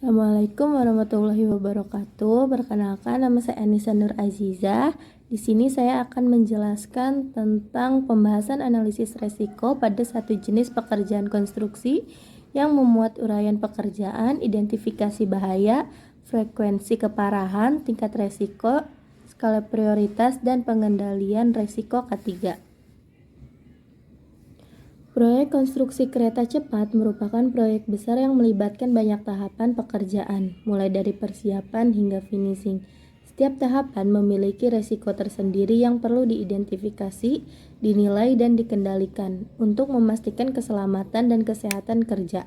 Assalamualaikum warahmatullahi wabarakatuh. Perkenalkan, nama saya Anissa Nur Azizah. Di sini saya akan menjelaskan tentang pembahasan analisis resiko pada satu jenis pekerjaan konstruksi yang memuat uraian pekerjaan, identifikasi bahaya, frekuensi keparahan, tingkat resiko, skala prioritas, dan pengendalian resiko ketiga. Proyek konstruksi kereta cepat merupakan proyek besar yang melibatkan banyak tahapan pekerjaan, mulai dari persiapan hingga finishing. Setiap tahapan memiliki resiko tersendiri yang perlu diidentifikasi, dinilai, dan dikendalikan untuk memastikan keselamatan dan kesehatan kerja.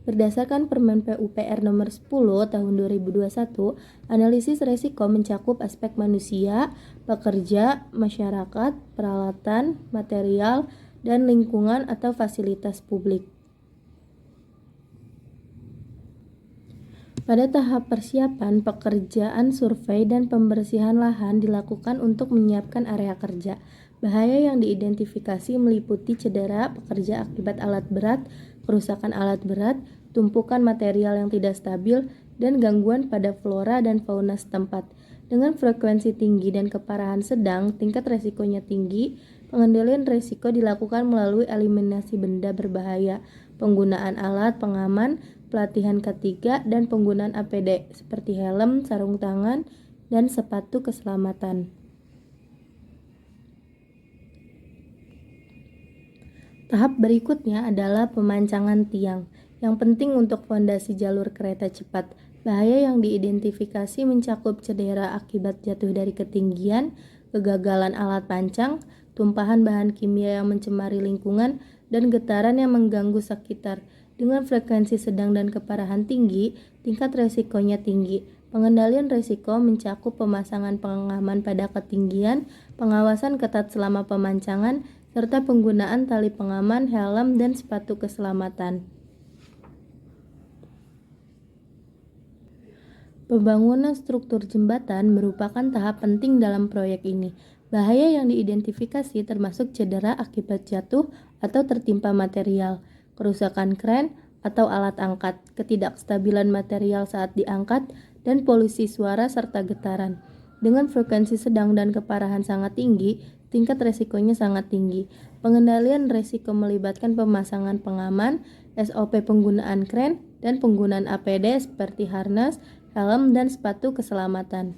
Berdasarkan Permen PUPR nomor 10 tahun 2021, analisis resiko mencakup aspek manusia, pekerja, masyarakat, peralatan, material, dan lingkungan atau fasilitas publik. Pada tahap persiapan, pekerjaan survei dan pembersihan lahan dilakukan untuk menyiapkan area kerja. Bahaya yang diidentifikasi meliputi cedera pekerja akibat alat berat, kerusakan alat berat, tumpukan material yang tidak stabil, dan gangguan pada flora dan fauna setempat. Dengan frekuensi tinggi dan keparahan sedang, tingkat resikonya tinggi. Pengendalian risiko dilakukan melalui eliminasi benda berbahaya, penggunaan alat pengaman, pelatihan ketiga, dan penggunaan APD seperti helm, sarung tangan, dan sepatu keselamatan. Tahap berikutnya adalah pemancangan tiang, yang penting untuk fondasi jalur kereta cepat. Bahaya yang diidentifikasi mencakup cedera akibat jatuh dari ketinggian, kegagalan alat pancang, tumpahan bahan kimia yang mencemari lingkungan, dan getaran yang mengganggu sekitar. Dengan frekuensi sedang dan keparahan tinggi, tingkat resikonya tinggi. Pengendalian risiko mencakup pemasangan pengaman pada ketinggian, pengawasan ketat selama pemancangan, serta penggunaan tali pengaman, helm, dan sepatu keselamatan. Pembangunan struktur jembatan merupakan tahap penting dalam proyek ini. Bahaya yang diidentifikasi termasuk cedera akibat jatuh atau tertimpa material, kerusakan kren atau alat angkat, ketidakstabilan material saat diangkat, dan polusi suara serta getaran. Dengan frekuensi sedang dan keparahan sangat tinggi, tingkat resikonya sangat tinggi. Pengendalian resiko melibatkan pemasangan pengaman, SOP penggunaan kren, dan penggunaan APD seperti harness, helm, dan sepatu keselamatan.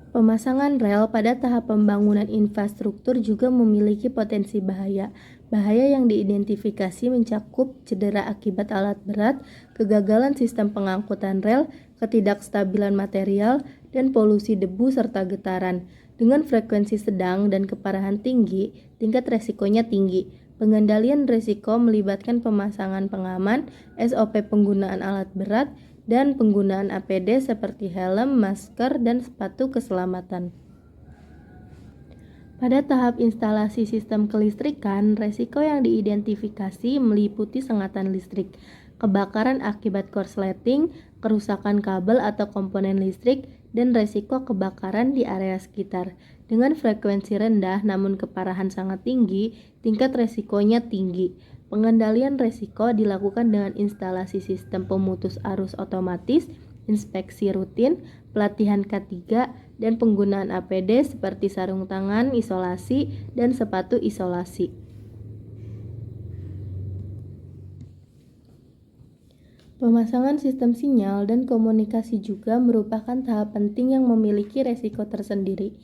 Pemasangan rel pada tahap pembangunan infrastruktur juga memiliki potensi bahaya. Bahaya yang diidentifikasi mencakup cedera akibat alat berat, kegagalan sistem pengangkutan rel, ketidakstabilan material, dan polusi debu serta getaran. Dengan frekuensi sedang dan keparahan tinggi, tingkat resikonya tinggi. Pengendalian risiko melibatkan pemasangan pengaman, SOP penggunaan alat berat, dan penggunaan APD seperti helm, masker, dan sepatu keselamatan. Pada tahap instalasi sistem kelistrikan, resiko yang diidentifikasi meliputi sengatan listrik, kebakaran akibat korsleting, kerusakan kabel atau komponen listrik, dan resiko kebakaran di area sekitar. Dengan frekuensi rendah namun keparahan sangat tinggi, tingkat resikonya tinggi. Pengendalian resiko dilakukan dengan instalasi sistem pemutus arus otomatis, inspeksi rutin, pelatihan K3, dan penggunaan APD seperti sarung tangan isolasi dan sepatu isolasi. Pemasangan sistem sinyal dan komunikasi juga merupakan tahap penting yang memiliki resiko tersendiri.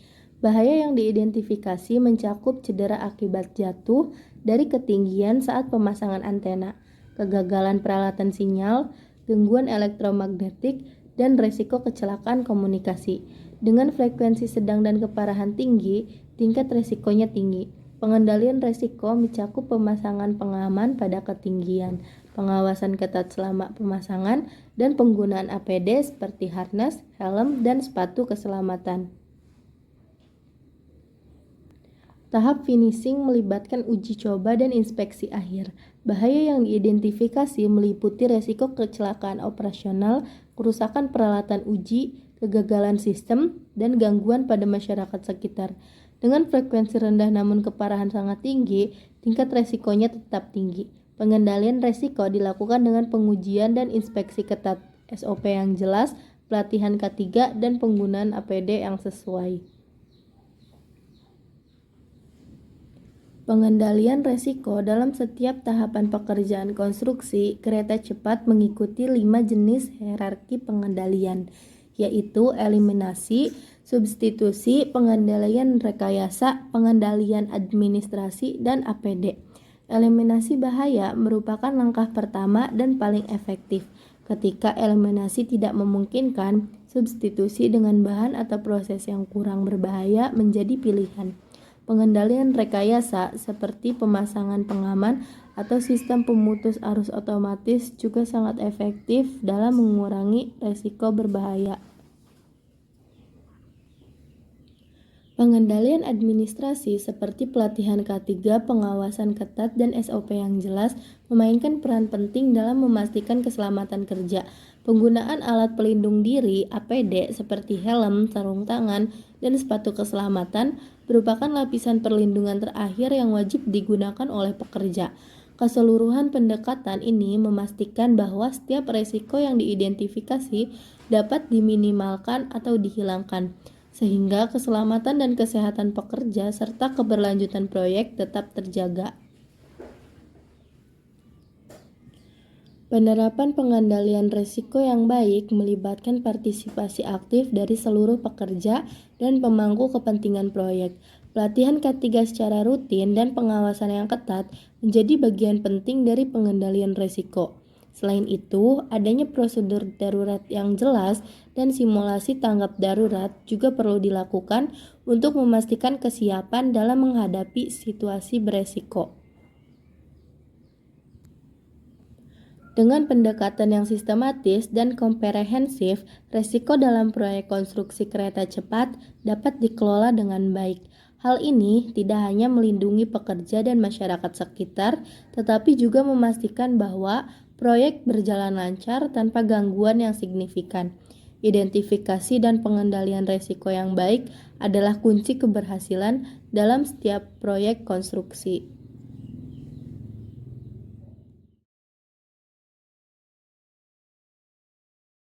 Bahaya yang diidentifikasi mencakup cedera akibat jatuh dari ketinggian saat pemasangan antena, kegagalan peralatan sinyal, gangguan elektromagnetik, dan resiko kecelakaan komunikasi. Dengan frekuensi sedang dan keparahan tinggi, tingkat resikonya tinggi. Pengendalian resiko mencakup pemasangan pengaman pada ketinggian, pengawasan ketat selama pemasangan, dan penggunaan APD seperti harness, helm, dan sepatu keselamatan. Tahap finishing melibatkan uji coba dan inspeksi akhir. Bahaya yang diidentifikasi meliputi resiko kecelakaan operasional, kerusakan peralatan uji, kegagalan sistem, dan gangguan pada masyarakat sekitar. Dengan frekuensi rendah namun keparahan sangat tinggi, tingkat resikonya tetap tinggi. Pengendalian resiko dilakukan dengan pengujian dan inspeksi ketat, SOP yang jelas, pelatihan K3, dan penggunaan APD yang sesuai. Pengendalian resiko dalam setiap tahapan pekerjaan konstruksi kereta cepat mengikuti 5 jenis hierarki pengendalian, yaitu eliminasi, substitusi, pengendalian rekayasa, pengendalian administrasi, dan APD. Eliminasi bahaya merupakan langkah pertama dan paling efektif. Ketika eliminasi tidak memungkinkan, substitusi dengan bahan atau proses yang kurang berbahaya menjadi pilihan. Pengendalian rekayasa seperti pemasangan pengaman atau sistem pemutus arus otomatis juga sangat efektif dalam mengurangi resiko berbahaya. Pengendalian administrasi seperti pelatihan K3, pengawasan ketat, dan SOP yang jelas memainkan peran penting dalam memastikan keselamatan kerja. Penggunaan alat pelindung diri (APD) seperti helm, sarung tangan, dan sepatu keselamatan merupakan lapisan perlindungan terakhir yang wajib digunakan oleh pekerja. Keseluruhan pendekatan ini memastikan bahwa setiap risiko yang diidentifikasi dapat diminimalkan atau dihilangkan, sehingga keselamatan dan kesehatan pekerja serta keberlanjutan proyek tetap terjaga. Penerapan pengendalian risiko yang baik melibatkan partisipasi aktif dari seluruh pekerja dan pemangku kepentingan proyek. Pelatihan K3 secara rutin dan pengawasan yang ketat menjadi bagian penting dari pengendalian risiko. Selain itu, adanya prosedur darurat yang jelas dan simulasi tanggap darurat juga perlu dilakukan untuk memastikan kesiapan dalam menghadapi situasi beresiko. Dengan pendekatan yang sistematis dan komprehensif, risiko dalam proyek konstruksi kereta cepat dapat dikelola dengan baik. Hal ini tidak hanya melindungi pekerja dan masyarakat sekitar, tetapi juga memastikan bahwa proyek berjalan lancar tanpa gangguan yang signifikan. Identifikasi dan pengendalian risiko yang baik adalah kunci keberhasilan dalam setiap proyek konstruksi.